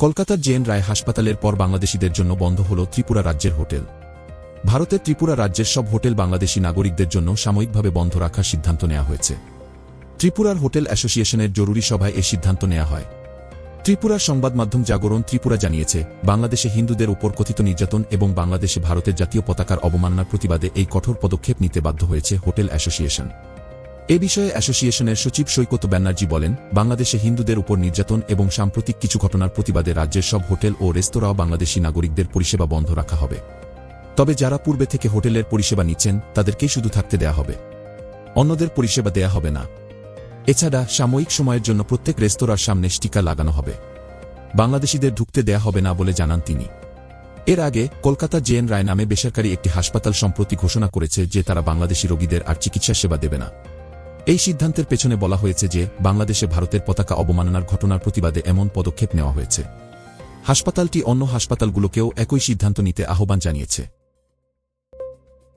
কলকাতার J N রায় হাসপাতালের পর বাংলাদেশিদের জন্য বন্ধ হল ত্রিপুরা রাজ্যের হোটেল। ভারতের ত্রিপুরা রাজ্যের সব হোটেল বাংলাদেশি নাগরিকদের জন্য সাময়িকভাবে বন্ধ রাখার সিদ্ধান্ত নেওয়া হয়েছে। ত্রিপুরার হোটেল অ্যাসোসিয়েশনের জরুরি সভায় এই সিদ্ধান্ত নেওয়া হয়। ত্রিপুরার সংবাদ মাধ্যম জাগরণ ত্রিপুরা জানিয়েছে, বাংলাদেশে হিন্দুদের উপর কথিত নির্যাতন এবং বাংলাদেশে ভারতের জাতীয় পতাকার অবমাননার প্রতিবাদে এই কঠোর পদক্ষেপ নিতে বাধ্য হয়েছে হোটেল অ্যাসোসিয়েশন। এ বিষয়ে অ্যাসোসিয়েশনের সচিব সৈকত ব্যানার্জি বলেন, বাংলাদেশে হিন্দুদের উপর নির্যাতন এবং সাম্প্রতিক কিছু ঘটনার প্রতিবাদে রাজ্যের সব হোটেল ও রেস্তোরাঁও বাংলাদেশি নাগরিকদের পরিষেবা বন্ধ রাখা হবে। তবে যারা পূর্বে থেকে হোটেলের পরিষেবা নিচ্ছেন তাদেরকেই শুধু থাকতে দেয়া হবে, অন্যদের পরিষেবা দেয়া হবে না। এছাড়া সাময়িক সময়ের জন্য প্রত্যেক রেস্তোরাঁর সামনে স্টিকার লাগানো হবে। বাংলাদেশিদের ঢুকতে দেয়া হবে না বলে জানান তিনি। এর আগে কলকাতা জে এন রায় নামে বেসরকারি একটি হাসপাতাল সম্প্রতি ঘোষণা করেছে যে তারা বাংলাদেশি রোগীদের আর চিকিৎসা সেবা দেবে না। এই সিদ্ধান্তের পেছনে বলা হয়েছে যে বাংলাদেশে ভারতের পতাকা অবমাননার ঘটনার প্রতিবাদে এমন পদক্ষেপ নেওয়া হয়েছে। হাসপাতালটি অন্য হাসপাতালগুলোকেও একই সিদ্ধান্ত নিতে আহ্বান জানিয়েছে।